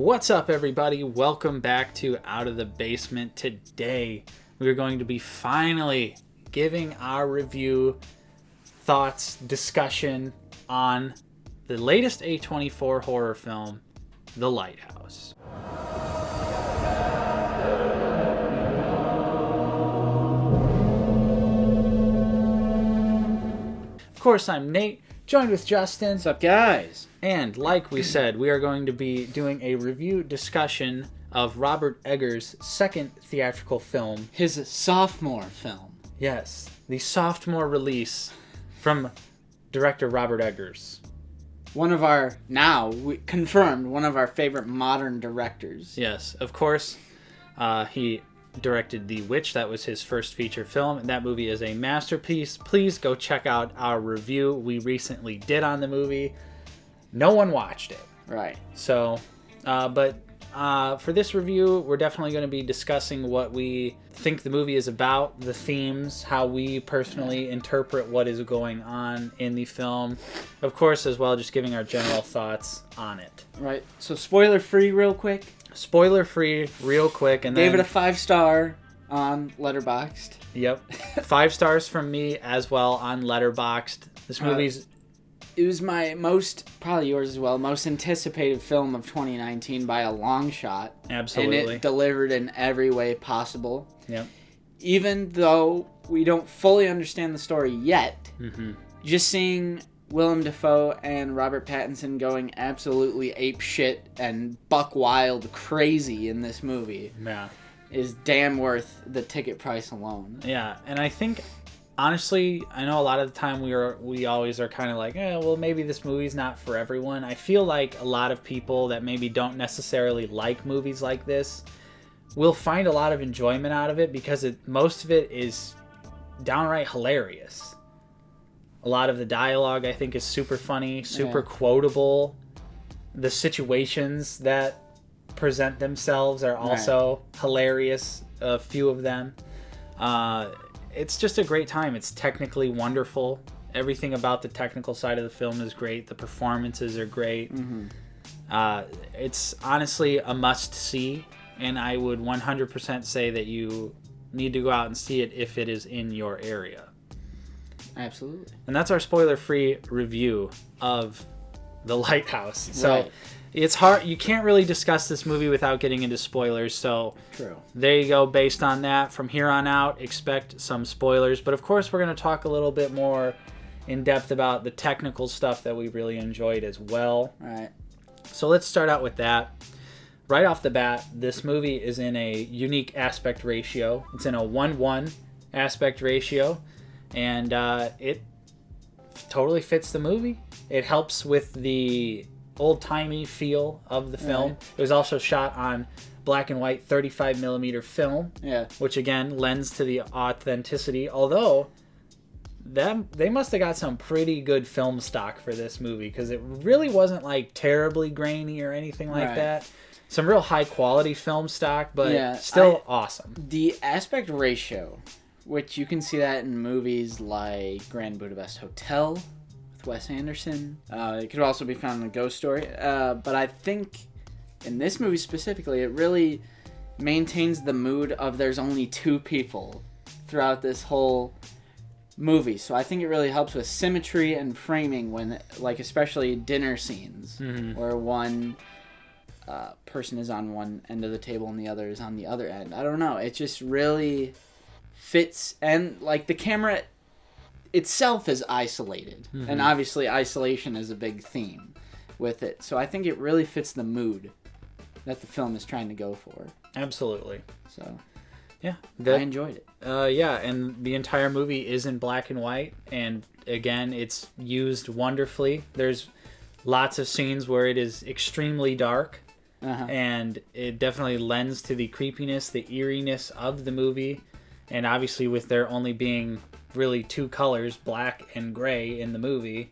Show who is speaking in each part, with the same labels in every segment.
Speaker 1: What's up, everybody? Welcome back to Out of the Basement. Today, we're going to be finally giving our review, thoughts, discussion on the latest A24 horror film, The Lighthouse. Of course, I'm Nate, joined with Justin.
Speaker 2: What's up, guys?
Speaker 1: And like we said, we are going to be doing a review discussion of Robert Eggers' second theatrical film.
Speaker 2: His sophomore film.
Speaker 1: Yes, the sophomore release from director Robert Eggers.
Speaker 2: One of our, confirmed, one of our favorite modern directors.
Speaker 1: Yes, of course. He directed The Witch. That was his first feature film, and that movie is a masterpiece. Please go check out our review we recently did on the movie. No one watched it.
Speaker 2: Right.
Speaker 1: So, for this review, we're definitely going to be discussing what we think the movie is about, the themes, how we personally interpret what is going on in the film. Of course, as well, just giving our general thoughts on it.
Speaker 2: Right. So, spoiler-free real quick.
Speaker 1: Spoiler-free real quick. And
Speaker 2: Gave it a 5-star on Letterboxd.
Speaker 1: Yep. 5 stars from me as well on Letterboxd. This movie's...
Speaker 2: It was my probably yours as well, most anticipated film of 2019 by a long shot.
Speaker 1: Absolutely.
Speaker 2: And it delivered in every way possible.
Speaker 1: Yep.
Speaker 2: Even though we don't fully understand the story yet, just seeing Willem Dafoe and Robert Pattinson going absolutely ape shit and buck wild crazy in this movie is damn worth the ticket price alone.
Speaker 1: Yeah, and I think... Honestly, I know a lot of the time we always are kind of like, well, maybe this movie's not for everyone. I feel like a lot of people that maybe don't necessarily like movies like this will find a lot of enjoyment out of it because most of it is downright hilarious. A lot of the dialogue, I think, is super funny, super quotable. The situations that present themselves are also hilarious, a few of them. It's just a great time. It's technically wonderful. Everything about the technical side of the film is great. The performances are great. It's honestly a must-see, and I would 100% say that you need to go out and see it if it is in your area.
Speaker 2: Absolutely.
Speaker 1: And that's our spoiler-free review of The Lighthouse. So it's hard. You can't really discuss this movie without getting into spoilers. So
Speaker 2: true.
Speaker 1: There you go. Based on that, from here on out, expect some spoilers. But of course, we're going to talk a little bit more in depth about the technical stuff that we really enjoyed as well.
Speaker 2: All right.
Speaker 1: So let's start out with that. Right off the bat, this movie is in a unique aspect ratio. It's in a 1:1 aspect ratio, and it totally fits the movie. It helps with the old-timey feel of the film. It was also shot on black and white 35mm film, which again lends to the authenticity, although they must have got some pretty good film stock for this movie because it really wasn't like terribly grainy or anything like that. Some real high-quality film stock, but still awesome.
Speaker 2: The aspect ratio, which you can see that in movies like Grand Budapest Hotel, Wes Anderson. It could also be found in A Ghost Story. But I think in this movie specifically, it really maintains the mood of there's only 2 people throughout this whole movie. So I think it really helps with symmetry and framing when, like, especially dinner scenes where one person is on one end of the table and the other is on the other end. I don't know. It just really fits. And, like, the camera itself is isolated, and obviously isolation is a big theme with it, so I think it really fits the mood that the film is trying to go for.
Speaker 1: Absolutely.
Speaker 2: So
Speaker 1: I
Speaker 2: enjoyed it.
Speaker 1: And the entire movie is in black and white, and again, it's used wonderfully. There's lots of scenes where it is extremely dark, and it definitely lends to the creepiness, the eeriness of the movie, and obviously with there only being really 2 colors, black and gray in the movie,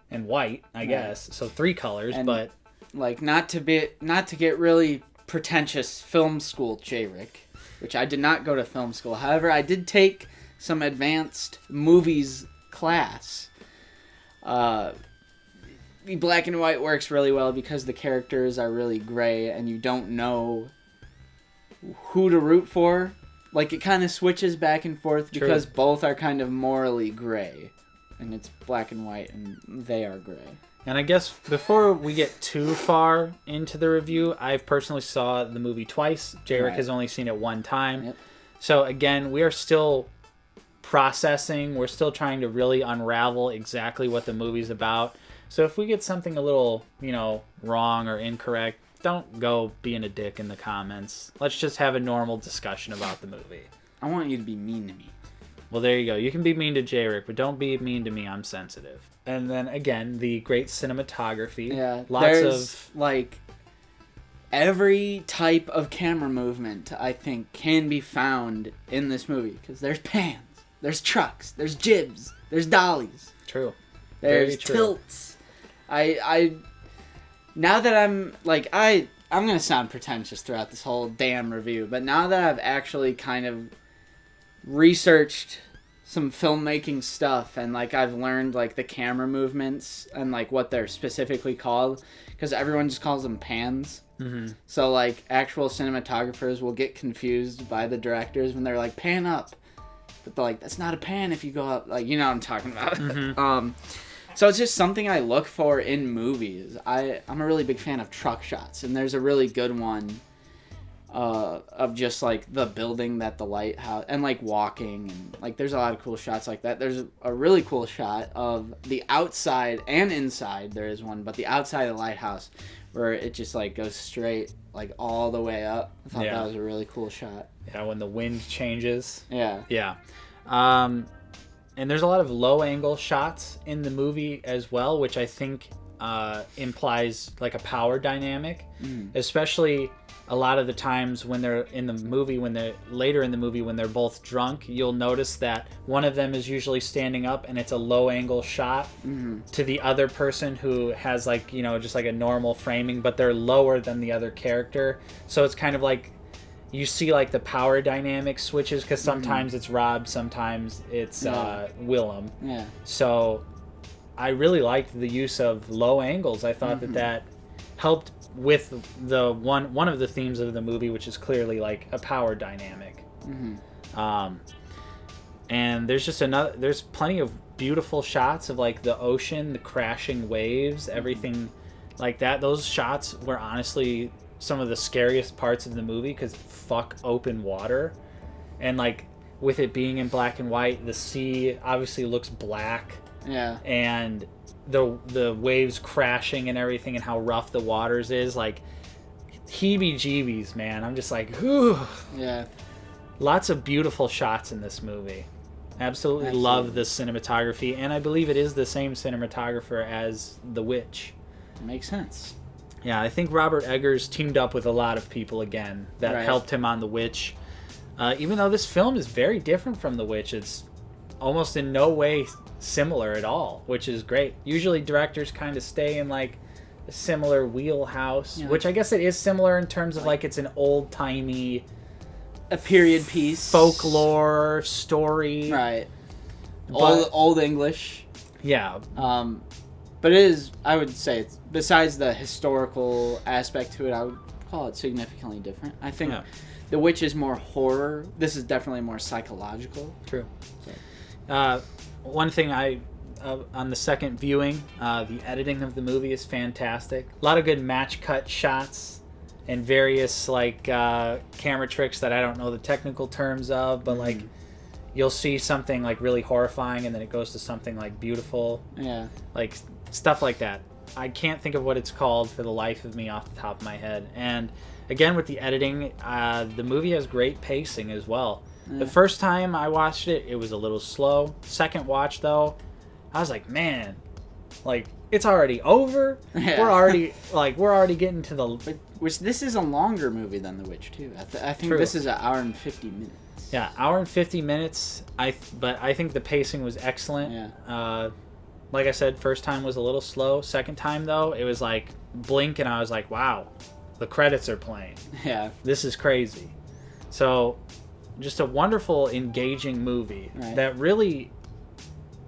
Speaker 1: and white, I guess. So 3 colors, and, but
Speaker 2: like not to get really pretentious film school J-Rick, which I did not go to film school. However, I did take some advanced movies class. the black and white works really well because the characters are really gray and you don't know who to root for. Like, it kind of switches back and forth because both are kind of morally gray. And it's black and white and they are gray.
Speaker 1: And I guess before we get too far into the review, I've personally saw the movie twice. Jrick has only seen it one time.
Speaker 2: Yep.
Speaker 1: So again, we are still processing. We're still trying to really unravel exactly what the movie's about. So if we get something a little, wrong or incorrect, don't go being a dick in the comments. Let's just have a normal discussion about the movie.
Speaker 2: I want you to be mean to me.
Speaker 1: Well, there you go. You can be mean to Jrick, but don't be mean to me. I'm sensitive. And then, again, the great cinematography.
Speaker 2: Yeah,
Speaker 1: Lots
Speaker 2: like, every type of camera movement, I think, can be found in this movie. Because there's pans, there's trucks, there's jibs, there's dollies.
Speaker 1: True.
Speaker 2: There's tilts. Now that I'm going to sound pretentious throughout this whole damn review, but now that I've actually kind of researched some filmmaking stuff and I've learned the camera movements and what they're specifically called, because everyone just calls them pans.
Speaker 1: Mm-hmm. So
Speaker 2: actual cinematographers will get confused by the directors when they're pan up, but they're that's not a pan if you go up, you know what I'm talking about.
Speaker 1: Mm-hmm.
Speaker 2: So it's just something I look for in movies. I'm a really big fan of truck shots, and there's a really good one of just the building that the lighthouse and walking and there's a lot of cool shots like that. There's a really cool shot of the outside and inside. There is one, but the outside of the lighthouse where it just goes straight all the way up. I thought that was a really cool shot.
Speaker 1: Yeah, when the wind changes.
Speaker 2: Yeah.
Speaker 1: And there's a lot of low angle shots in the movie as well, which I think implies a power dynamic, especially a lot of the times when they're in the movie, when they're both drunk, you'll notice that one of them is usually standing up and it's a low angle shot to the other person who has just a normal framing, but they're lower than the other character. So it's kind of you see the power dynamic switches because sometimes it's Rob, sometimes it's Willem.
Speaker 2: Yeah.
Speaker 1: So I really liked the use of low angles. I thought that helped with the one of the themes of the movie, which is clearly a power dynamic. And there's there's plenty of beautiful shots of the ocean, the crashing waves, everything like that. Those shots were honestly some of the scariest parts of the movie because fuck open water, and with it being in black and white, the sea obviously looks black.
Speaker 2: Yeah.
Speaker 1: And the waves crashing and everything and how rough the waters is, heebie-jeebies, man. I'm just whew.
Speaker 2: Yeah.
Speaker 1: Lots of beautiful shots in this movie. Absolutely love the cinematography, and I believe it is the same cinematographer as The Witch.
Speaker 2: Makes sense.
Speaker 1: Yeah, I think Robert Eggers teamed up with a lot of people again that helped him on The Witch. Even though this film is very different from The Witch, it's almost in no way similar at all, which is great. Usually directors kind of stay in a similar wheelhouse, which I guess it is similar in terms of it's an old-timey,
Speaker 2: a period piece,
Speaker 1: folklore story.
Speaker 2: Right. Old English.
Speaker 1: Yeah.
Speaker 2: But it is, I would say, it's, besides the historical aspect to it, I would call it significantly different. I think The Witch is more horror. This is definitely more psychological.
Speaker 1: True. So. One thing on the second viewing, the editing of the movie is fantastic. A lot of good match cut shots and various camera tricks that I don't know the technical terms of, but you'll see something really horrifying and then it goes to something beautiful.
Speaker 2: Yeah.
Speaker 1: Stuff like that. I can't think of what it's called for the life of me off the top of my head. And again, with the editing, the movie has great pacing as well. Yeah. The first time I watched it, it was a little slow. Second watch, though, I was like, man, it's already over. Yeah. We're already getting to the.
Speaker 2: Which this is a longer movie than The Witch too. I think this is an hour and 50 minutes.
Speaker 1: Yeah, hour and 50 minutes. But I think the pacing was excellent.
Speaker 2: Yeah.
Speaker 1: Like I said, first time was a little slow. Second time, though, it was blink and I was like, wow, the credits are playing.
Speaker 2: Yeah.
Speaker 1: This is crazy. So, just a wonderful, engaging movie that really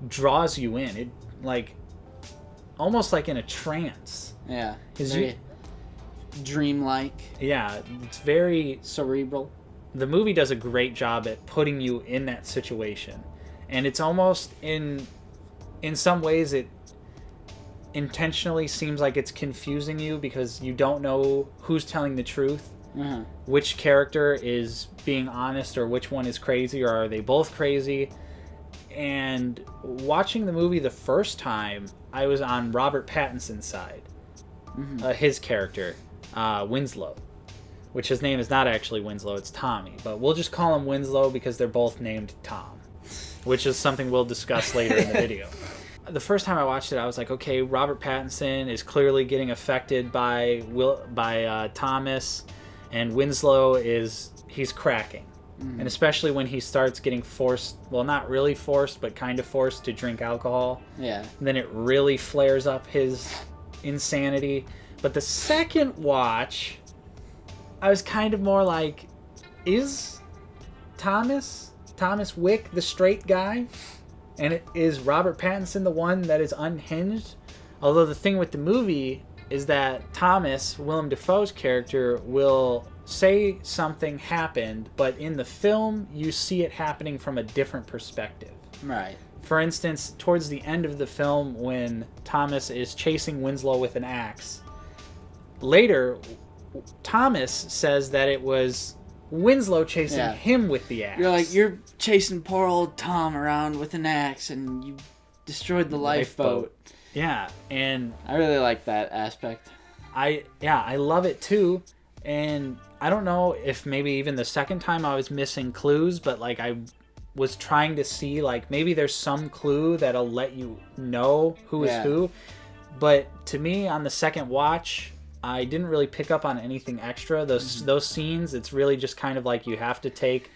Speaker 1: draws you in. It almost like in a trance.
Speaker 2: Yeah.
Speaker 1: Very
Speaker 2: dreamlike.
Speaker 1: Yeah, it's very
Speaker 2: cerebral.
Speaker 1: The movie does a great job at putting you in that situation, and it's almost in some ways it intentionally seems like it's confusing you because you don't know who's telling the truth, which character is being honest, or which one is crazy, or are they both crazy. And watching the movie the first time, I was on Robert Pattinson's side, his character, Winslow, which his name is not actually Winslow, it's Tommy, but we'll just call him Winslow because they're both named Tom, which is something we'll discuss later in the video. The first time I watched it, I was like, okay, Robert Pattinson is clearly getting affected by Thomas, and Winslow he's cracking. And especially when he starts getting forced, well, not really forced, but kind of forced to drink alcohol.
Speaker 2: Yeah.
Speaker 1: And then it really flares up his insanity. But the second watch, I was kind of more like, is Thomas Wick the straight guy? And is Robert Pattinson the one that is unhinged? Although the thing with the movie is that Thomas, Willem Dafoe's character, will say something happened, but in the film, you see it happening from a different perspective.
Speaker 2: Right.
Speaker 1: For instance, towards the end of the film, when Thomas is chasing Winslow with an axe, later, Thomas says that it was Winslow chasing him with the axe.
Speaker 2: You're like, you're chasing poor old Tom around with an axe, and you destroyed the lifeboat.
Speaker 1: Yeah, and
Speaker 2: I really like that aspect.
Speaker 1: I love it too. And I don't know if maybe even the second time I was missing clues, but like I was trying to see like maybe there's some clue that'll let you know who is who. But to me, on the second watch, I didn't really pick up on anything extra. Those scenes, it's really just kind of like you have to take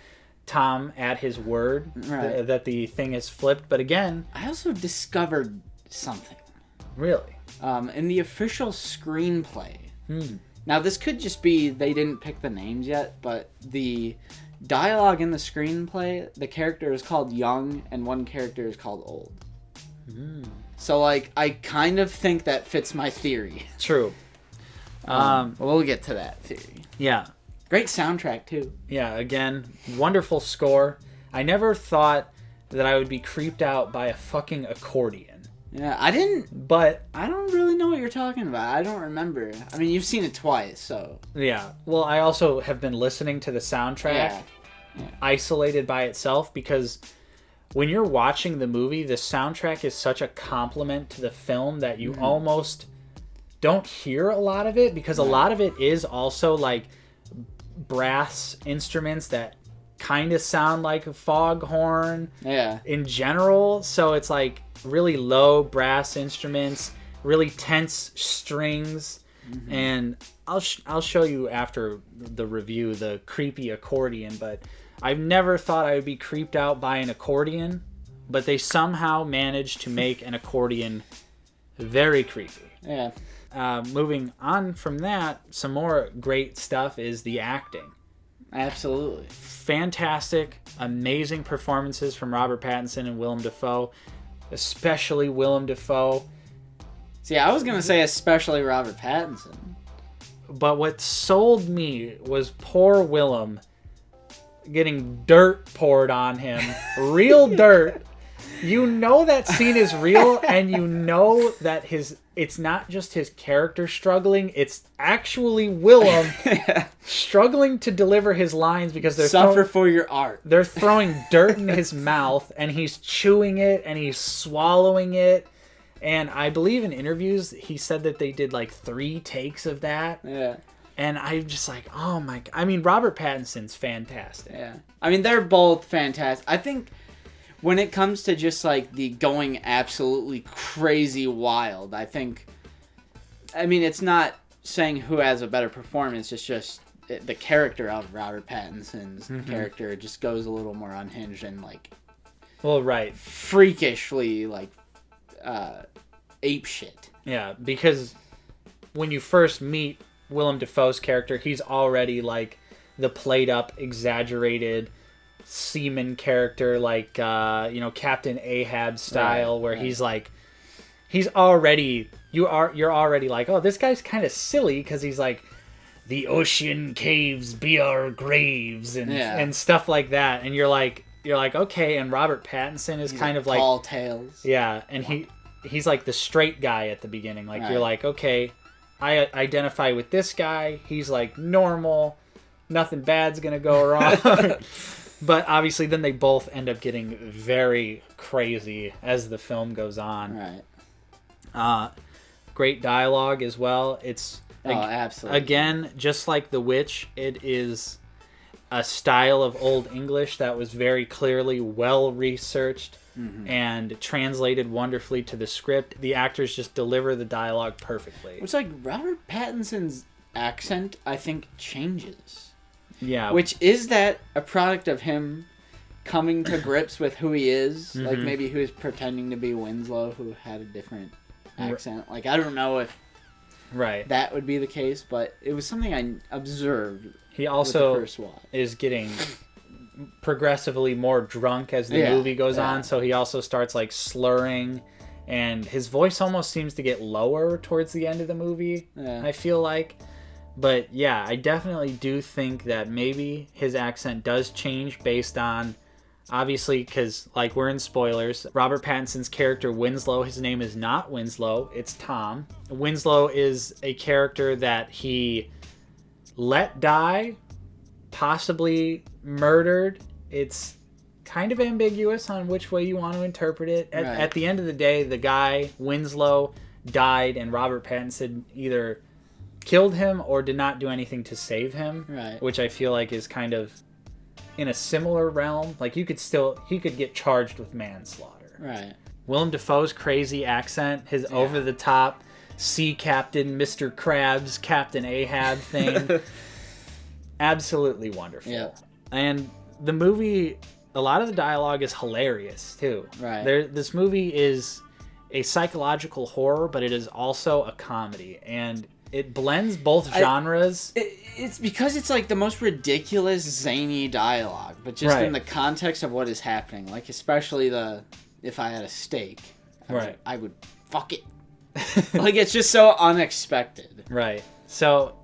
Speaker 1: Tom at his word that the thing is flipped. But again,
Speaker 2: I also discovered something.
Speaker 1: Really?
Speaker 2: In the official screenplay. Now, this could just be they didn't pick the names yet, but the dialogue in the screenplay, the character is called Young and one character is called Old. So, like, I kind of think that fits my theory.
Speaker 1: True.
Speaker 2: We'll get to that theory.
Speaker 1: Yeah.
Speaker 2: Great soundtrack, too.
Speaker 1: Yeah, again, wonderful score. I never thought that I would be creeped out by a fucking accordion.
Speaker 2: Yeah, I didn't,
Speaker 1: but
Speaker 2: I don't really know what you're talking about. I don't remember. I mean, you've seen it twice, so.
Speaker 1: Yeah. Well, I also have been listening to the soundtrack isolated by itself, because when you're watching the movie, the soundtrack is such a compliment to the film that you almost don't hear a lot of it, because a lot of it is also like brass instruments that kind of sound like a foghorn in general. So it's like really low brass instruments, really tense strings, and I'll show you after the review the creepy accordion. But I've never thought I would be creeped out by an accordion, but they somehow managed to make an accordion very creepy.
Speaker 2: Yeah.
Speaker 1: Moving on from that, some more great stuff is the acting.
Speaker 2: Absolutely.
Speaker 1: Fantastic, amazing performances from Robert Pattinson and Willem Dafoe, especially Willem Dafoe.
Speaker 2: See, I was going to say especially Robert Pattinson.
Speaker 1: But what sold me was poor Willem getting dirt poured on him. Real dirt. You know that scene is real, and you know that it's not just his character struggling, it's actually Willem struggling to deliver his lines because they're
Speaker 2: suffer for your art.
Speaker 1: They're throwing dirt in his mouth, and he's chewing it, and he's swallowing it. And I believe in interviews, he said that they did like 3 takes of that.
Speaker 2: Yeah.
Speaker 1: And I'm just like, oh my God. I mean, Robert Pattinson's fantastic.
Speaker 2: Yeah. I mean, they're both fantastic. I think when it comes to just like the going absolutely crazy wild, I mean, it's not saying who has a better performance. It's just the character of Robert Pattinson's character just goes a little more unhinged and like,
Speaker 1: well, right,
Speaker 2: freakishly like ape shit.
Speaker 1: Yeah, because when you first meet Willem Dafoe's character, he's already like the played up, exaggerated seaman character, like Captain Ahab style, where he's like he's already you're already like, oh, this guy's kind of silly because he's like, the ocean caves be our graves and stuff like that, and you're like okay. And Robert Pattinson is kind of like
Speaker 2: tall tales.
Speaker 1: Yeah, and he's like the straight guy at the beginning. Like you're like, okay, I identify with this guy. He's like normal, nothing bad's gonna go wrong. But obviously, then they both end up getting very crazy as the film goes on.
Speaker 2: Right.
Speaker 1: Great dialogue as well. It's
Speaker 2: absolutely.
Speaker 1: Again, just like The Witch, it is a style of Old English that was very clearly well researched and translated wonderfully to the script. The actors just deliver the dialogue perfectly.
Speaker 2: It's like Robert Pattinson's accent, I think, changes.
Speaker 1: Yeah.
Speaker 2: Which is that a product of him coming to grips with who he is? Like maybe he was pretending to be Winslow, who had a different accent. Like I don't know if that would be the case, but it was something I observed.
Speaker 1: He also
Speaker 2: with the first watch.
Speaker 1: Is getting progressively more drunk as the movie goes on, so he also starts like slurring, and his voice almost seems to get lower towards the end of the movie. I feel like. But yeah, I definitely do think that maybe his accent does change based on, obviously, because like we're in spoilers, Robert Pattinson's character Winslow, his name is not Winslow, it's Tom. Winslow is a character that he let die, possibly murdered. It's kind of ambiguous on which way you want to interpret it. At the end of the day, the guy, Winslow, died, and Robert Pattinson either killed him or did not do anything to save him, which I feel like is kind of in a similar realm. Like he could get charged with manslaughter. Willem Dafoe's crazy accent, his over-the-top sea captain, Mr. Krabs, Captain Ahab thing, absolutely wonderful. And the movie, a lot of the dialogue is hilarious too. This movie is a psychological horror, but it is also a comedy, and it blends both genres. It's
Speaker 2: because it's like the most ridiculous, zany dialogue, but just in the context of what is happening. Like especially if I had a steak, I would fuck it. Like it's just so unexpected.
Speaker 1: So,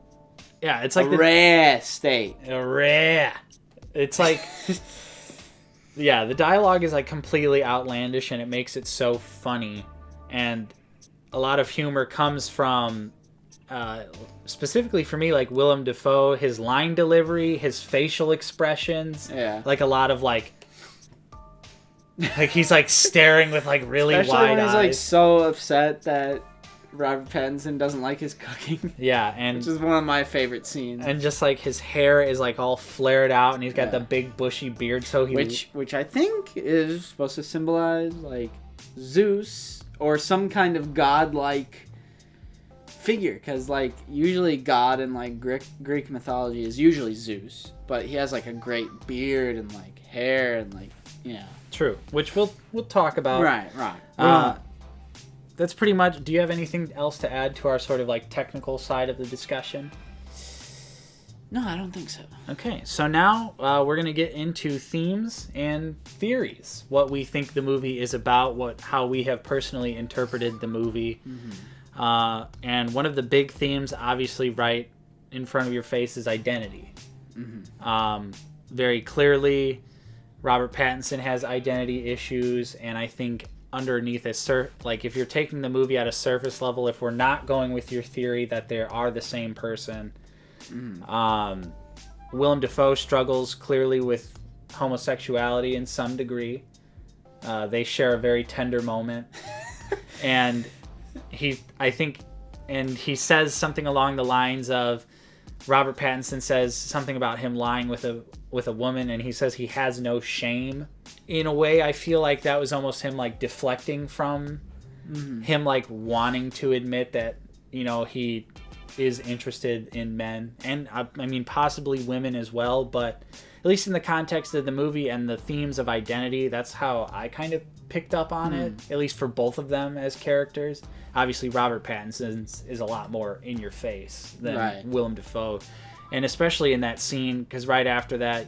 Speaker 1: yeah, it's like
Speaker 2: a rare steak.
Speaker 1: It's like, yeah, the dialogue is like completely outlandish, and it makes it so funny. And a lot of humor comes from, specifically for me, like Willem Dafoe, his line delivery, his facial expressions. Like a lot of like he's like staring with like really
Speaker 2: especially
Speaker 1: wide
Speaker 2: when
Speaker 1: eyes.
Speaker 2: He's like so upset that Robert Pattinson doesn't like his cooking.
Speaker 1: And
Speaker 2: which is one of my favorite scenes.
Speaker 1: And just like his hair is like all flared out, and he's got the big bushy beard, so
Speaker 2: which I think is supposed to symbolize like Zeus or some kind of godlike figure, because like usually God in like Greek mythology is usually Zeus, but he has like a great beard and like hair and like
Speaker 1: true, which we'll talk about. That's pretty much. Do you have anything else to add to our sort of like technical side of the discussion?
Speaker 2: No, I don't think so.
Speaker 1: Okay, so now we're gonna get into themes and theories. What we think the movie is about, how we have personally interpreted the movie. And one of the big themes, obviously right in front of your face, is identity. Very clearly, Robert Pattinson has identity issues, and I think underneath like if you're taking the movie at a surface level, if we're not going with your theory that they are the same person, Willem Dafoe struggles clearly with homosexuality in some degree. They share a very tender moment, and he says something along the lines of, Robert Pattinson says something about him lying with a woman, and he says he has no shame. In a way, I feel like that was almost him like deflecting from him like wanting to admit that, he is interested in men, and I mean possibly women as well, but at least in the context of the movie and the themes of identity, that's how I kind of picked up on it, at least for both of them as characters. Obviously, Robert Pattinson's is a lot more in your face than Willem Dafoe, and especially in that scene, because right after that,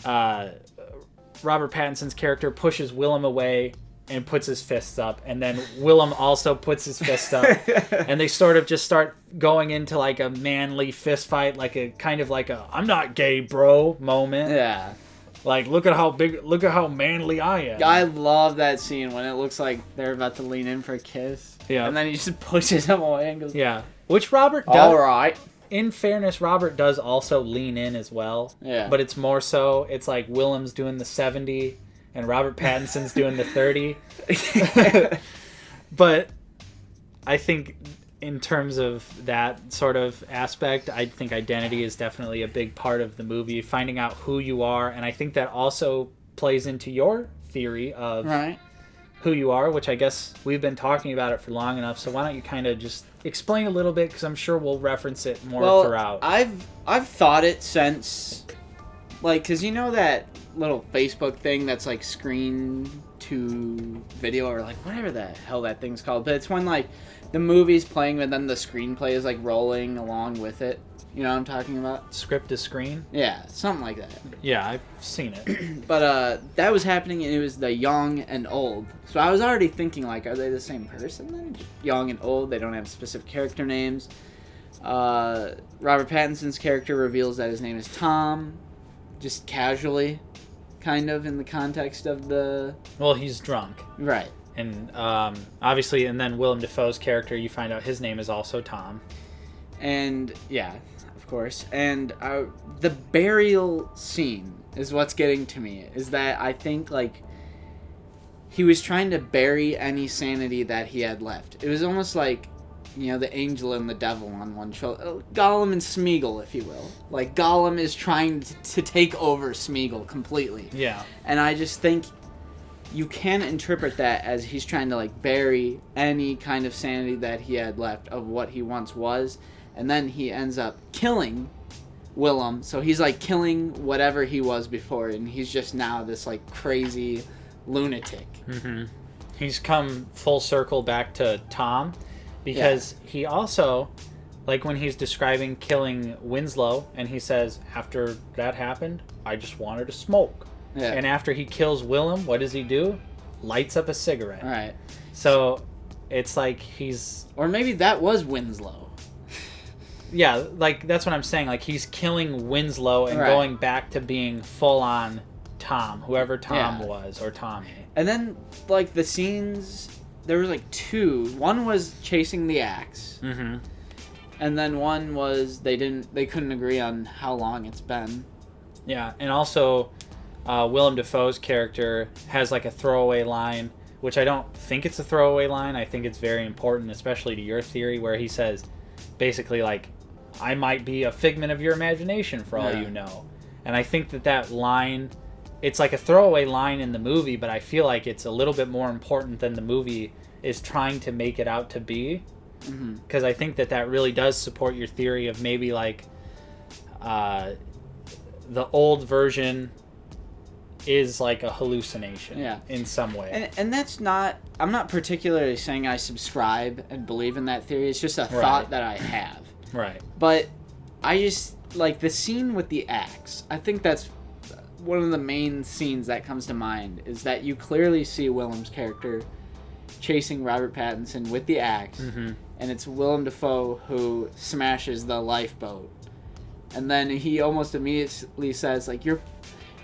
Speaker 1: Robert Pattinson's character pushes Willem away and puts his fists up, and then Willem also puts his fist up, and they sort of just start going into like a manly fist fight, like a kind of like a "I'm not gay, bro" moment.
Speaker 2: Yeah.
Speaker 1: Like, look at how manly I am.
Speaker 2: I love that scene when it looks like they're about to lean in for a kiss.
Speaker 1: Yeah.
Speaker 2: And then he just pushes him away and goes,
Speaker 1: Yeah. Which Robert does.
Speaker 2: all right.
Speaker 1: In fairness, Robert does also lean in as well.
Speaker 2: Yeah.
Speaker 1: But it's more so, it's like Willem's doing the 70 and Robert Pattinson's doing the 30. But I think in terms of that sort of aspect, I think identity is definitely a big part of the movie, finding out who you are. And I think that also plays into your theory of
Speaker 2: Right.
Speaker 1: who you are, which I guess we've been talking about it for long enough. So why don't you kind of just explain a little bit, because I'm sure we'll reference it more throughout.
Speaker 2: I've thought it since, like, because you know that little Facebook thing that's like screen to video or like whatever the hell that thing's called, but it's when like the movie's playing and then the screenplay is like rolling along with it. You know what I'm talking about?
Speaker 1: Script to screen?
Speaker 2: Yeah, something like that.
Speaker 1: Yeah, I've seen it.
Speaker 2: But that was happening, and it was the young and old. So I was already thinking, like, are they the same person then? Just young and old, they don't have specific character names. Robert Pattinson's character reveals that his name is Tom, just casually, kind of in the context of the...
Speaker 1: Well, he's drunk.
Speaker 2: Right.
Speaker 1: And obviously, and then Willem Dafoe's character, you find out his name is also Tom.
Speaker 2: And, yeah, of course. And the burial scene is what's getting to me. Is that I think, like, he was trying to bury any sanity that he had left. It was almost like, you know, the angel and the devil on one shoulder. Gollum and Smeagol, if you will. Like, Gollum is trying to take over Smeagol completely.
Speaker 1: Yeah.
Speaker 2: And I just think you can interpret that as he's trying to, like, bury any kind of sanity that he had left of what he once was. And then he ends up killing Willem. So he's, like, killing whatever he was before. And he's just now this, like, crazy lunatic.
Speaker 1: Mm-hmm. He's come full circle back to Tom. Because he also, like when he's describing killing Winslow, and he says, after that happened, I just wanted to smoke.
Speaker 2: Yeah.
Speaker 1: And after he kills Willem, what does he do? Lights up a cigarette.
Speaker 2: Right.
Speaker 1: So it's like he's...
Speaker 2: Or maybe that was Winslow.
Speaker 1: Yeah, like that's what I'm saying. Like he's killing Winslow and going back to being full-on Tom, whoever Tom was, or Tommy.
Speaker 2: And then, like, the scenes... There was like two. One was chasing the axe, and then one was they couldn't agree on how long it's been.
Speaker 1: Yeah, and also Willem Dafoe's character has like a throwaway line, which I don't think it's a throwaway line. I think it's very important, especially to your theory, where he says, basically like, I might be a figment of your imagination for all you know. And I think that line. It's like a throwaway line in the movie, but I feel like it's a little bit more important than the movie is trying to make it out to be. Because I think that really does support your theory of maybe like the old version is like a hallucination in some way.
Speaker 2: And that's not... I'm not particularly saying I subscribe and believe in that theory. It's just a thought that I have.
Speaker 1: Right.
Speaker 2: But I just... Like, the scene with the axe, I think that's... One of the main scenes that comes to mind is that you clearly see Willem's character chasing Robert Pattinson with the axe, and it's Willem Dafoe who smashes the lifeboat. And then he almost immediately says, like, you're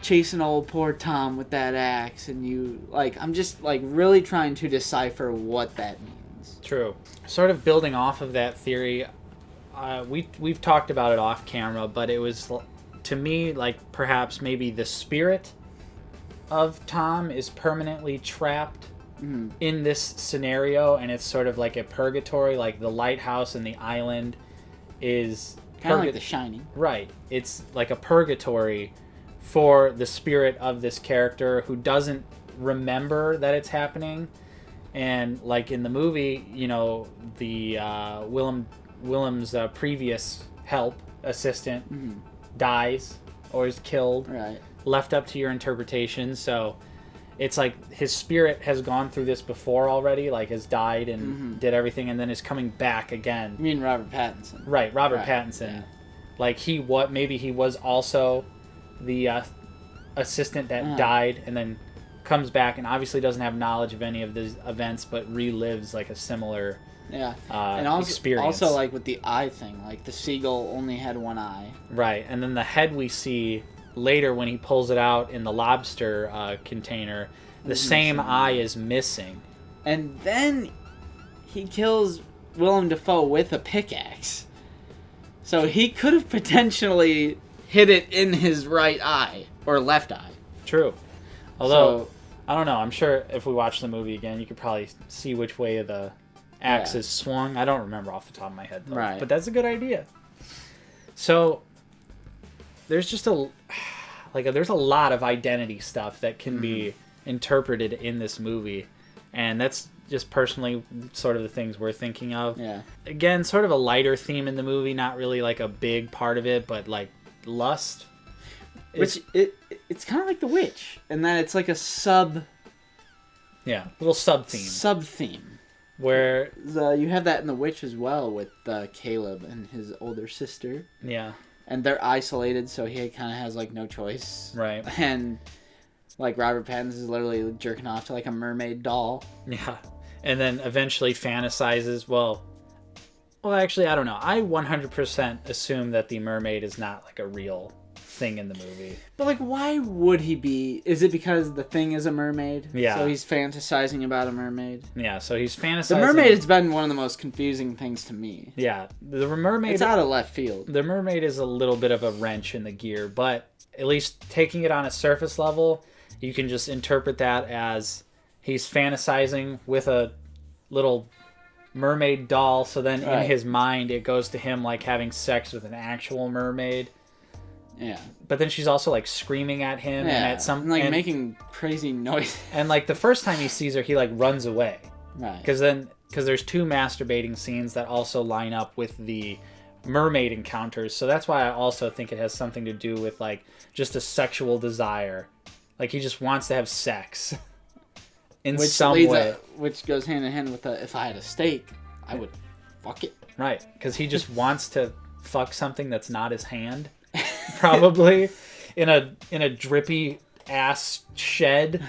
Speaker 2: chasing old poor Tom with that axe, and you, like, I'm just, like, really trying to decipher what that means.
Speaker 1: True. Sort of building off of that theory, we've talked about it off camera, but it was... To me, like, perhaps maybe the spirit of Tom is permanently trapped in this scenario, and it's sort of like a purgatory, like the lighthouse and the island is...
Speaker 2: Kind of like The Shining.
Speaker 1: Right. It's like a purgatory for the spirit of this character who doesn't remember that it's happening. And, like, in the movie, you know, the Willem's previous assistant... dies or is killed, left up to your interpretation. So it's like his spirit has gone through this before already, like has died and did everything, and then is coming back again.
Speaker 2: You mean Robert Pattinson?
Speaker 1: Right, Robert Pattinson. Yeah. Like maybe he was also the assistant that died and then comes back and obviously doesn't have knowledge of any of these events, but relives like a similar
Speaker 2: and also,
Speaker 1: experience.
Speaker 2: Also, like with the eye thing, like the seagull only had one eye.
Speaker 1: Right, and then the head we see later when he pulls it out in the lobster container, the same eye is missing.
Speaker 2: And then he kills Willem Dafoe with a pickaxe. So he could have potentially hit it in his right eye or left eye.
Speaker 1: True. Although, I don't know. I'm sure if we watch the movie again, you could probably see which way the axe is swung. I don't remember off the top of my head, though.
Speaker 2: Right.
Speaker 1: But that's a good idea. So, there's just there's a lot of identity stuff that can be interpreted in this movie. And that's just personally sort of the things we're thinking of.
Speaker 2: Yeah.
Speaker 1: Again, sort of a lighter theme in the movie, not really like a big part of it, but like lust.
Speaker 2: Which it's kind of like The Witch, and then it's like a
Speaker 1: little sub theme.
Speaker 2: Sub theme.
Speaker 1: Where
Speaker 2: you have that in The Witch as well with Caleb and his older sister.
Speaker 1: Yeah.
Speaker 2: And they're isolated, so he kind of has like no choice.
Speaker 1: Right.
Speaker 2: And like Robert Pattinson is literally jerking off to like a mermaid doll.
Speaker 1: Yeah. And then eventually fantasizes, well, actually, I don't know. I 100% assume that the mermaid is not like a real thing in the movie.
Speaker 2: But like, why would he be? Is it because the thing is a mermaid?
Speaker 1: Yeah.
Speaker 2: So he's fantasizing about a mermaid?
Speaker 1: Yeah, so he's fantasizing.
Speaker 2: The mermaid has been one of the most confusing things to me.
Speaker 1: Yeah. The mermaid...
Speaker 2: It's out of left field.
Speaker 1: The mermaid is a little bit of a wrench in the gear, but at least taking it on a surface level, you can just interpret that as he's fantasizing with a little mermaid doll, so then in his mind it goes to him like having sex with an actual mermaid.
Speaker 2: Yeah.
Speaker 1: But then she's also like screaming at him and at some
Speaker 2: making crazy noise.
Speaker 1: And like the first time he sees her, he like runs away.
Speaker 2: Right.
Speaker 1: Because there's two masturbating scenes that also line up with the mermaid encounters. So that's why I also think it has something to do with like just a sexual desire. Like he just wants to have sex in some way.
Speaker 2: Which goes hand in hand with if I had a steak, I would fuck it.
Speaker 1: Right. Because he just wants to fuck something that's not his hand. Probably in a drippy ass shed,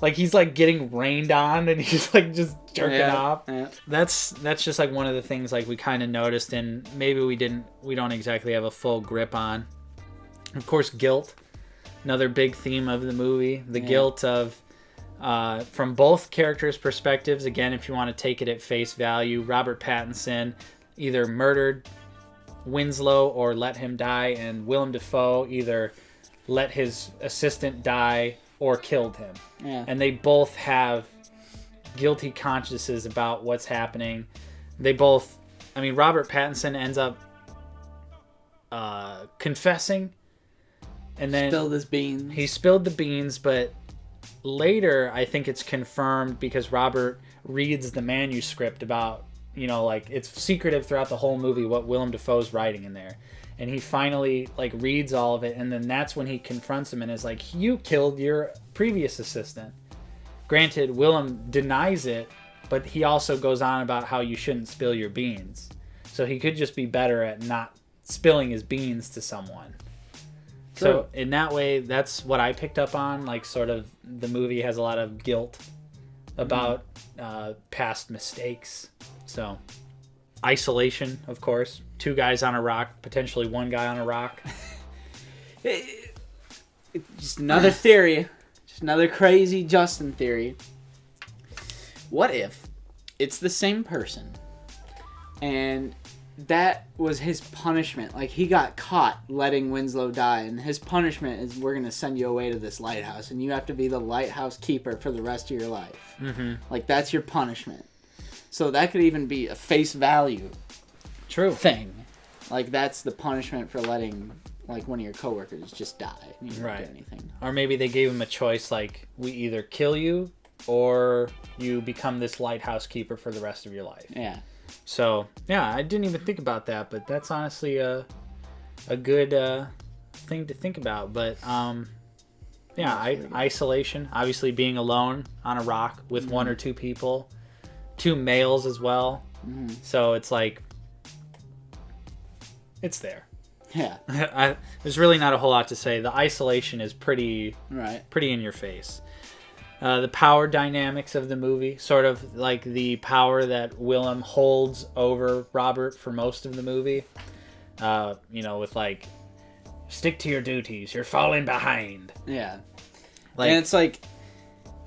Speaker 1: like he's like getting rained on and he's like just jerking off.
Speaker 2: Yeah.
Speaker 1: That's just like one of the things like we kind of noticed, and maybe we don't exactly have a full grip on. Of course, guilt, another big theme of the movie. The guilt of from both characters' perspectives. Again, if you want to take it at face value, Robert Pattinson either murdered Winslow or let him die, and Willem Dafoe either let his assistant die or killed him.
Speaker 2: Yeah.
Speaker 1: And they both have guilty consciences about what's happening. They both, I mean, Robert Pattinson ends up confessing, and then
Speaker 2: spilled his beans.
Speaker 1: He spilled the beans, but later I think it's confirmed because Robert reads the manuscript about, like it's secretive throughout the whole movie what Willem Dafoe's writing in there. And he finally like reads all of it, and then that's when he confronts him and is like, you killed your previous assistant. Granted, Willem denies it, but he also goes on about how you shouldn't spill your beans. So he could just be better at not spilling his beans to someone. True. So in that way, that's what I picked up on. Like sort of the movie has a lot of guilt about past mistakes. So isolation, of course. 2 guys on a rock, potentially 1 guy on a rock.
Speaker 2: Just another theory. Just another crazy Justin theory. What if it's the same person and that was his punishment? Like he got caught letting Winslow die, and his punishment is we're going to send you away to this lighthouse and you have to be the lighthouse keeper for the rest of your life. Mm-hmm. Like that's your punishment. So that could even be a face value thing. Like that's the punishment for letting like one of your coworkers just die and you don't do anything.
Speaker 1: Or maybe they gave him a choice like we either kill you or you become this lighthouse keeper for the rest of your life.
Speaker 2: Yeah.
Speaker 1: So, yeah, I didn't even think about that, but that's honestly a good thing to think about. But isolation, obviously being alone on a rock with 1 or 2 people. 2 males as well. Mm-hmm. So it's like, it's there.
Speaker 2: Yeah.
Speaker 1: There's really not a whole lot to say. The isolation is pretty in your face. The power dynamics of the movie, sort of like the power that Willem holds over Robert for most of the movie. With like, stick to your duties, you're falling behind.
Speaker 2: Yeah. And it's like,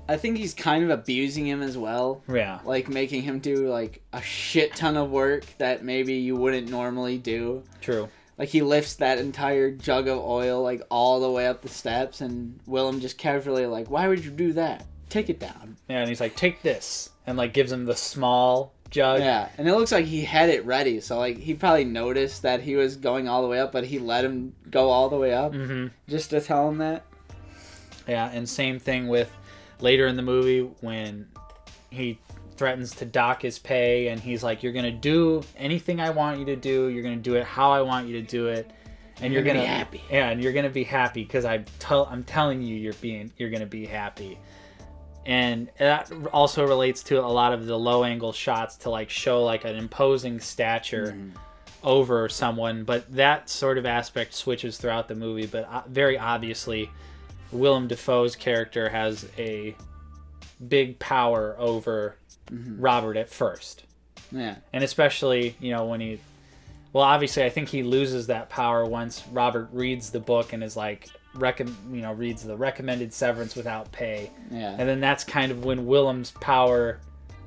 Speaker 2: I think he's kind of abusing him as well.
Speaker 1: Yeah.
Speaker 2: Like, making him do, like, a shit ton of work that maybe you wouldn't normally do.
Speaker 1: True.
Speaker 2: Like, he lifts that entire jug of oil, like, all the way up the steps, and Willem just casually, like, why would you do that? Take it down.
Speaker 1: Yeah, and he's like, take this. And, like, gives him the small jug.
Speaker 2: Yeah, and it looks like he had it ready, so, like, he probably noticed that he was going all the way up, but he let him go all the way up just to tell him that.
Speaker 1: Yeah, and same thing with later in the movie when he threatens to dock his pay, and he's like, you're going to do anything I want you to do. You're going to do it how I want you to do it. And you're going to be happy. Yeah, and you're going to be happy because I'm telling you you're going to be happy. And that also relates to a lot of the low angle shots to like show like an imposing stature over someone, but that sort of aspect switches throughout the movie. But very obviously, Willem Dafoe's character has a big power over Robert at first.
Speaker 2: Yeah.
Speaker 1: And especially, when obviously I think he loses that power once Robert reads the book and is like, reads the recommended severance without pay.
Speaker 2: Yeah.
Speaker 1: And then that's kind of when Willem's power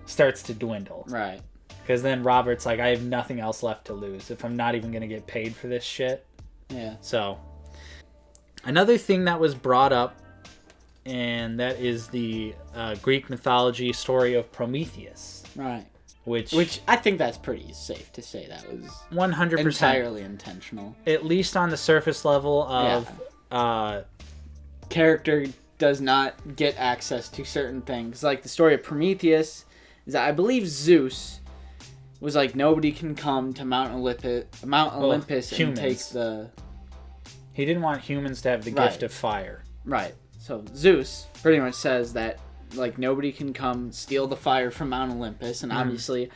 Speaker 1: starts to dwindle.
Speaker 2: Right.
Speaker 1: Because then Robert's like, I have nothing else left to lose if I'm not even going to get paid for this shit.
Speaker 2: Yeah.
Speaker 1: So, another thing that was brought up, and that is the Greek mythology story of Prometheus.
Speaker 2: Right.
Speaker 1: Which
Speaker 2: I think that's pretty safe to say that was
Speaker 1: 100%
Speaker 2: entirely intentional.
Speaker 1: At least on the surface level of...
Speaker 2: character does not get access to certain things. Like the story of Prometheus is that I believe Zeus was like, nobody can come to Mount Olympus and take the...
Speaker 1: He didn't want humans to have the gift of fire.
Speaker 2: Right. So Zeus pretty much says that like nobody can come steal the fire from Mount Olympus, and obviously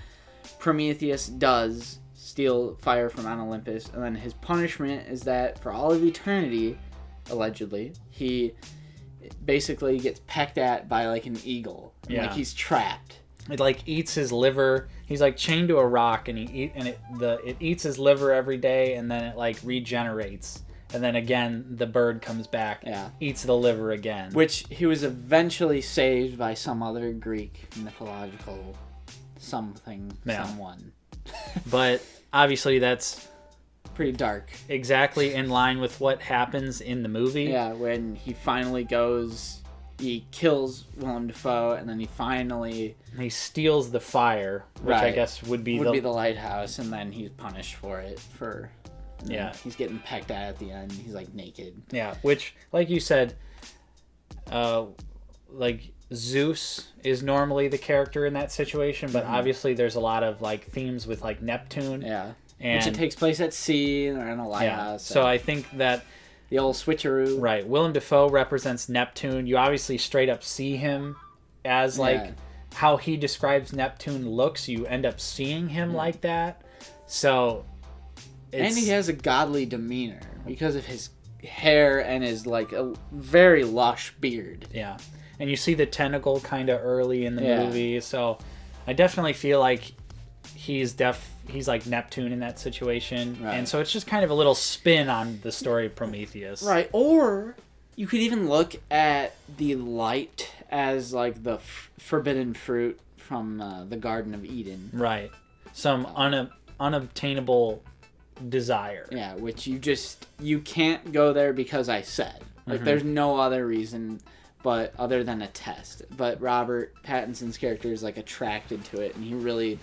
Speaker 2: Prometheus does steal fire from Mount Olympus, and then his punishment is that for all of eternity, allegedly, he basically gets pecked at by like an eagle.
Speaker 1: Yeah.
Speaker 2: Like he's trapped.
Speaker 1: It like eats his liver. He's like chained to a rock, and it eats his liver every day, and then it like regenerates. And then again, the bird comes back, eats the liver again.
Speaker 2: Which he was eventually saved by some other Greek mythological someone.
Speaker 1: But obviously that's
Speaker 2: pretty dark.
Speaker 1: Exactly in line with what happens in the movie.
Speaker 2: Yeah, when he finally goes, he kills Willem Dafoe, and then he steals
Speaker 1: the fire, which I guess would be the
Speaker 2: lighthouse, and then he's punished for it he's getting pecked at the end. He's like naked.
Speaker 1: Yeah, which, like you said, like Zeus is normally the character in that situation, but obviously there's a lot of like themes with like Neptune.
Speaker 2: Yeah, which it takes place at sea or in a lighthouse.
Speaker 1: Yeah. So I think that
Speaker 2: the old switcheroo.
Speaker 1: Right, Willem Dafoe represents Neptune. You obviously straight up see him as like how he describes Neptune looks. You end up seeing him like that. So.
Speaker 2: And he has a godly demeanor because of his hair and his like a very lush beard.
Speaker 1: Yeah, and you see the tentacle kind of early in the movie, so I definitely feel like he's like Neptune in that situation, and so it's just kind of a little spin on the story of Prometheus.
Speaker 2: Right, or you could even look at the light as like the forbidden fruit from the Garden of Eden.
Speaker 1: Right, some unobtainable desire.
Speaker 2: Yeah, which you can't go there because I said. Like there's no other reason but other than a test. But Robert Pattinson's character is like attracted to it, and he really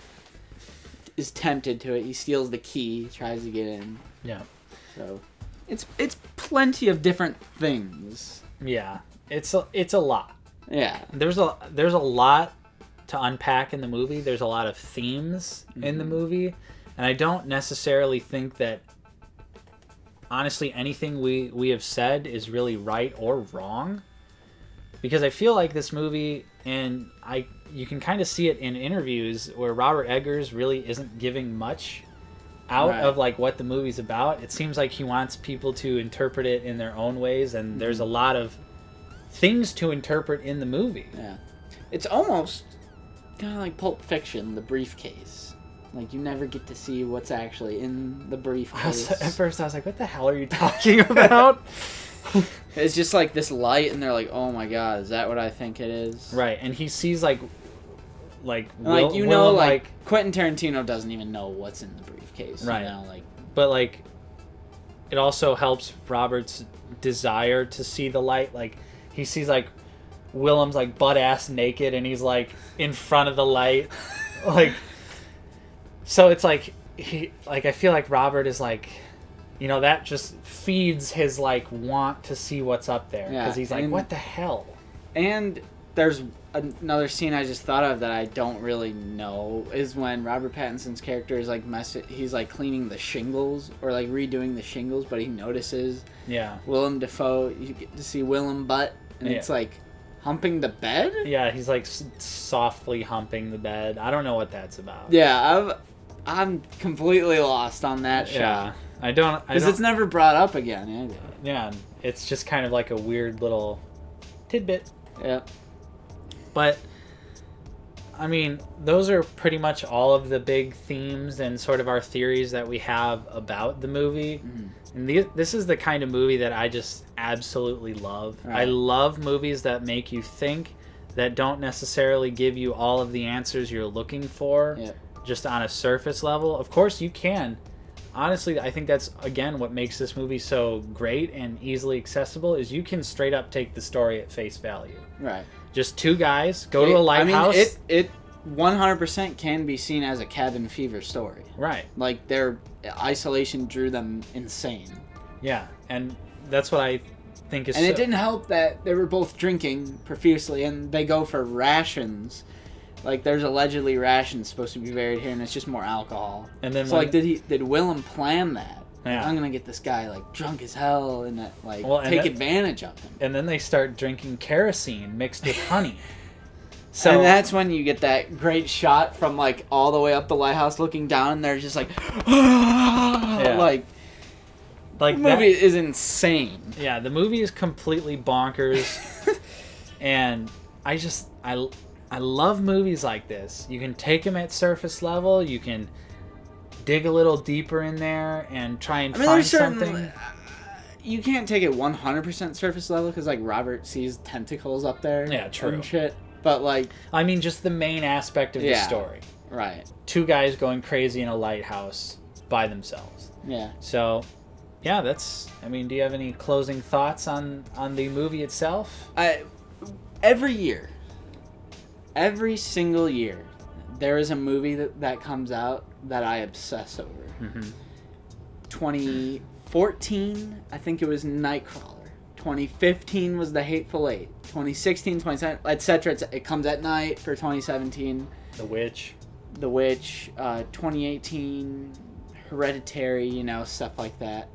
Speaker 2: is tempted to it. He steals the key, tries to get in.
Speaker 1: Yeah.
Speaker 2: So it's plenty of different things.
Speaker 1: Yeah. It's a lot.
Speaker 2: Yeah.
Speaker 1: There's a lot to unpack in the movie. There's a lot of themes in the movie. And I don't necessarily think that, honestly, anything we have said is really right or wrong. Because I feel like this movie, and you can kind of see it in interviews where Robert Eggers really isn't giving much out of like what the movie's about. It seems like he wants people to interpret it in their own ways, and there's a lot of things to interpret in the movie.
Speaker 2: Yeah. It's almost kind of like Pulp Fiction, the briefcase. Like, you never get to see what's actually in the briefcase.
Speaker 1: At first I was like, what the hell are you talking about?
Speaker 2: It's just like this light, and they're like, oh my god, is that what I think it is?
Speaker 1: Right, and he sees Willem,
Speaker 2: Quentin Tarantino doesn't even know what's in the briefcase.
Speaker 1: Right.
Speaker 2: You know, like,
Speaker 1: but like, it also helps Robert's desire to see the light. Like, he sees like Willem's like butt ass naked, and he's like in front of the light, like. So it's like I feel like Robert is like, you know, that just feeds his like want to see what's up there, because he's like, what the hell? And
Speaker 2: there's another scene I just thought of that I don't really know, is when Robert Pattinson's character is like he's like cleaning the shingles or like redoing the shingles, but he notices Willem Dafoe. You get to see Willem butt, and it's like humping the bed.
Speaker 1: Yeah, he's like softly humping the bed. I don't know what that's about.
Speaker 2: Yeah, I'm completely lost on that shot.
Speaker 1: I don't
Speaker 2: because it's never brought up again.
Speaker 1: Yeah, it's just kind of like a weird little tidbit.
Speaker 2: Yeah.
Speaker 1: But, I mean, those are pretty much all of the big themes and sort of our theories that we have about the movie. Mm-hmm. And this is the kind of movie that I just absolutely love. Right. I love movies that make you think, that don't necessarily give you all of the answers you're looking for, just on a surface level. Of course, you can. Honestly, I think that's, again, what makes this movie so great and easily accessible, is you can straight up take the story at face value.
Speaker 2: Right.
Speaker 1: Just two guys go to a lighthouse.
Speaker 2: I mean, it 100% can be seen as a cabin fever story.
Speaker 1: Right.
Speaker 2: Like, their isolation drew them insane.
Speaker 1: Yeah, and that's what I think is.
Speaker 2: And it didn't help that they were both drinking profusely, and they go for rations. Like, there's allegedly rations supposed to be buried here, and it's just more alcohol. And then, so did Willem plan that? Yeah. I'm gonna get this guy like drunk as hell and take advantage of him.
Speaker 1: And then they start drinking kerosene mixed with honey. So
Speaker 2: and that's when you get that great shot from like all the way up the lighthouse, looking down, and they're just like, like the movie is insane.
Speaker 1: Yeah, the movie is completely bonkers, and I love movies like this. You can take them at surface level. You can dig a little deeper in there and try and find something.
Speaker 2: You can't take it 100% surface level, because like Robert sees tentacles up there.
Speaker 1: Yeah, true.
Speaker 2: And shit. But like,
Speaker 1: I mean, just the main aspect of the story.
Speaker 2: Right.
Speaker 1: Two guys going crazy in a lighthouse by themselves. Yeah. So, yeah, that's. I mean, do you have any closing thoughts on the movie itself?
Speaker 2: Every single year, there is a movie that comes out that I obsess over. Mm-hmm. 2014, I think it was Nightcrawler. 2015 was The Hateful Eight. 2016, 2017, etc. It comes at night for 2017.
Speaker 1: The Witch.
Speaker 2: 2018, Hereditary, stuff like that.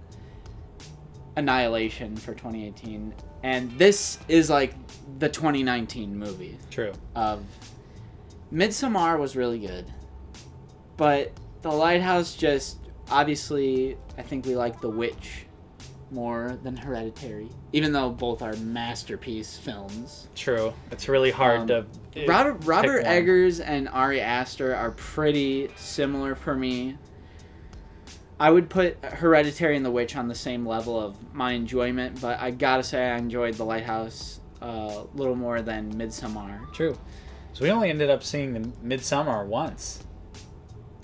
Speaker 2: Annihilation for 2018. And this is like the 2019 movie.
Speaker 1: True.
Speaker 2: Midsommar was really good. But The Lighthouse just, obviously, I think we like The Witch more than Hereditary. Even though both are masterpiece films.
Speaker 1: True. It's really hard to
Speaker 2: Robert Eggers and Ari Aster are pretty similar for me. I would put Hereditary and The Witch on the same level of my enjoyment, but I gotta say I enjoyed The Lighthouse a little more than Midsommar.
Speaker 1: True. So we only ended up seeing the Midsommar once.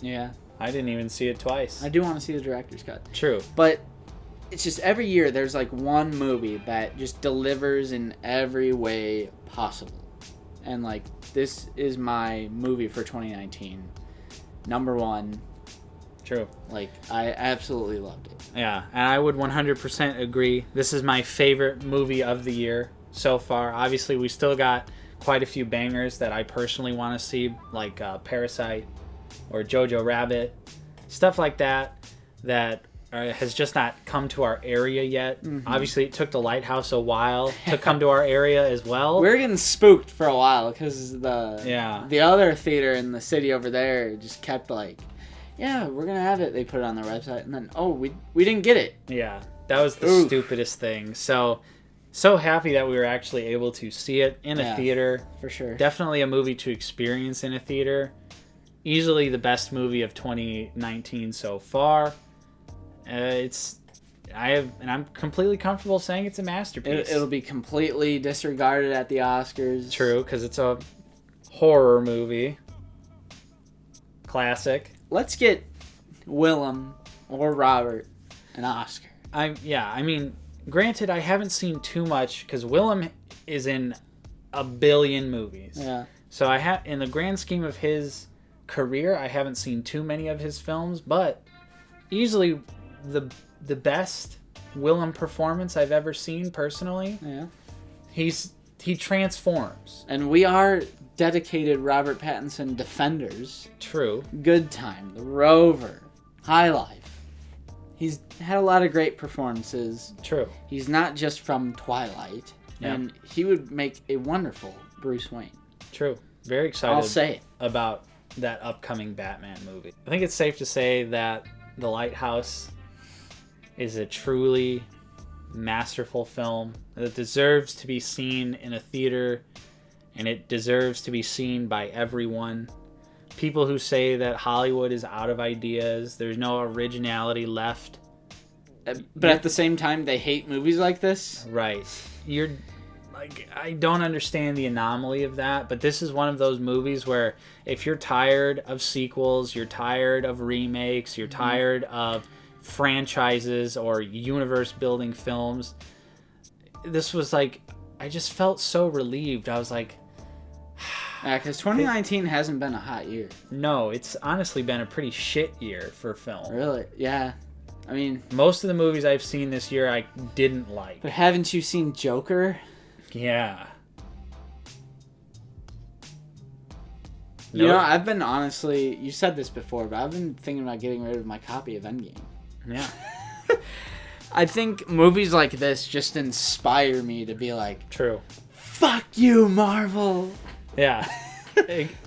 Speaker 2: Yeah.
Speaker 1: I didn't even see it twice.
Speaker 2: I do want to see the director's cut.
Speaker 1: True.
Speaker 2: But it's just every year there's like one movie that just delivers in every way possible. And like, this is my movie for 2019. Number one.
Speaker 1: True.
Speaker 2: Like, I absolutely loved it.
Speaker 1: Yeah, and I would 100% agree. This is my favorite movie of the year so far. Obviously, we still got quite a few bangers that I personally want to see, like Parasite or Jojo Rabbit. Stuff like that has just not come to our area yet. Mm-hmm. Obviously, it took The Lighthouse a while to come to our area as well.
Speaker 2: We were getting spooked for a while because the other theater in the city over there just kept like, yeah, we're gonna have it. They put it on their website, and then we didn't get it.
Speaker 1: Yeah, that was the stupidest thing. So so happy that we were actually able to see it in a theater.
Speaker 2: For sure.
Speaker 1: Definitely a movie to experience in a theater. Easily the best movie of 2019 so far. I'm completely comfortable saying it's a masterpiece.
Speaker 2: It'll be completely disregarded at the Oscars.
Speaker 1: True, because it's a horror movie. Classic.
Speaker 2: Let's get Willem or Robert an Oscar.
Speaker 1: I mean, granted, I haven't seen too much because Willem is in a billion movies.
Speaker 2: Yeah.
Speaker 1: So in the grand scheme of his career, I haven't seen too many of his films, but easily the best Willem performance I've ever seen personally.
Speaker 2: Yeah.
Speaker 1: He transforms.
Speaker 2: And we are dedicated Robert Pattinson defenders.
Speaker 1: True.
Speaker 2: Good Time, The Rover, High Life. He's had a lot of great performances.
Speaker 1: True.
Speaker 2: He's not just from Twilight.
Speaker 1: Yeah.
Speaker 2: And he would make a wonderful Bruce Wayne.
Speaker 1: True. Very excited
Speaker 2: I'll say it.
Speaker 1: about that upcoming Batman movie. I think it's safe to say that The Lighthouse is a truly masterful film that deserves to be seen in a theater, and it deserves to be seen by everyone. People who say that Hollywood is out of ideas, there's no originality left.
Speaker 2: But at the same time, they hate movies like this.
Speaker 1: Right. I don't understand the anomaly of that, but this is one of those movies where if you're tired of sequels, you're tired of remakes, you're tired of franchises or universe building films, this was like, I just felt so relieved. I was like,
Speaker 2: because 2019 hasn't been a hot year.
Speaker 1: No, it's honestly been a pretty shit year for film.
Speaker 2: Really? Yeah. I mean,
Speaker 1: most of the movies I've seen this year I didn't like.
Speaker 2: But haven't you seen Joker?
Speaker 1: Yeah.
Speaker 2: You know, I've been honestly, you said this before, but I've been thinking about getting rid of my copy of Endgame.
Speaker 1: Yeah.
Speaker 2: I think movies like this just inspire me to be like,
Speaker 1: true.
Speaker 2: Fuck you, Marvel.
Speaker 1: Yeah.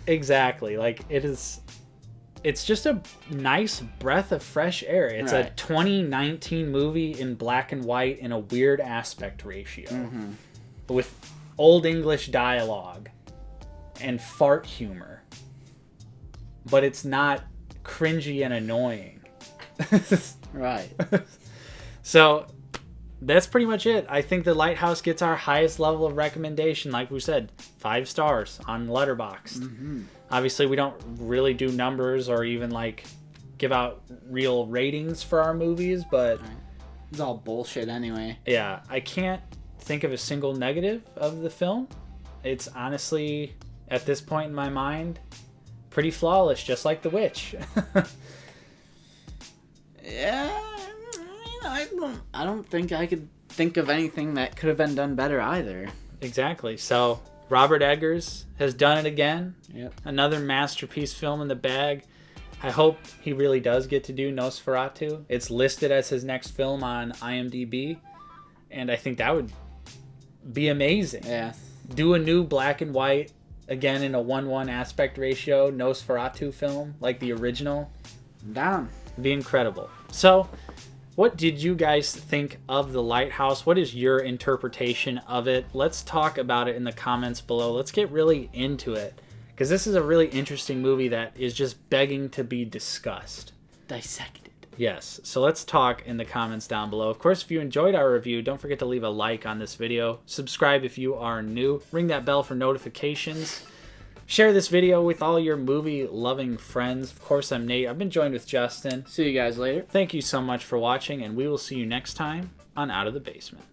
Speaker 1: Exactly. Like, it's just a nice breath of fresh air. It's a 2019 movie in black and white in a weird aspect ratio. With old English dialogue and fart humor. But it's not cringy and annoying.
Speaker 2: Right.
Speaker 1: So that's pretty much it. I think The Lighthouse gets our highest level of recommendation. Like we said, 5 stars on Letterboxd. Obviously, we don't really do numbers or even like give out real ratings for our movies, but
Speaker 2: it's all bullshit anyway.
Speaker 1: Yeah, I can't think of a single negative of the film. It's honestly, at this point in my mind, pretty flawless, just like The Witch.
Speaker 2: Yeah, I don't think I could think of anything that could have been done better either.
Speaker 1: Exactly. So Robert Eggers has done it again.
Speaker 2: Yep.
Speaker 1: Another masterpiece film in the bag. I hope he really does get to do Nosferatu. It's listed as his next film on IMDb, and I think that would be amazing.
Speaker 2: Yeah.
Speaker 1: Do a new black and white, again in a 1:1 aspect ratio, Nosferatu film like the original.
Speaker 2: I'm down.
Speaker 1: Be incredible. So, what did you guys think of The Lighthouse? What is your interpretation of it? Let's talk about it in the comments below. Let's get really into it, because this is a really interesting movie that is just begging to be discussed.
Speaker 2: Dissected.
Speaker 1: Yes, so let's talk in the comments down below. Of course, if you enjoyed our review, don't forget to leave a like on this video. Subscribe if you are new. Ring that bell for notifications. Share this video with all your movie-loving friends. Of course, I'm Nate. I've been joined with Justin.
Speaker 2: See you guys later.
Speaker 1: Thank you so much for watching, and we will see you next time on Out of the Basement.